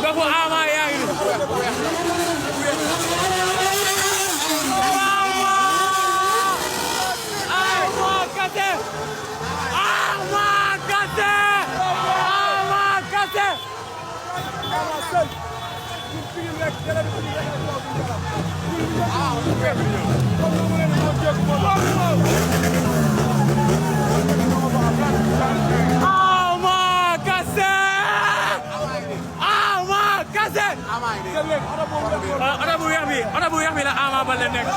kooku Ama yaa ngi Ada bu weex bi la Ama Baldé nekk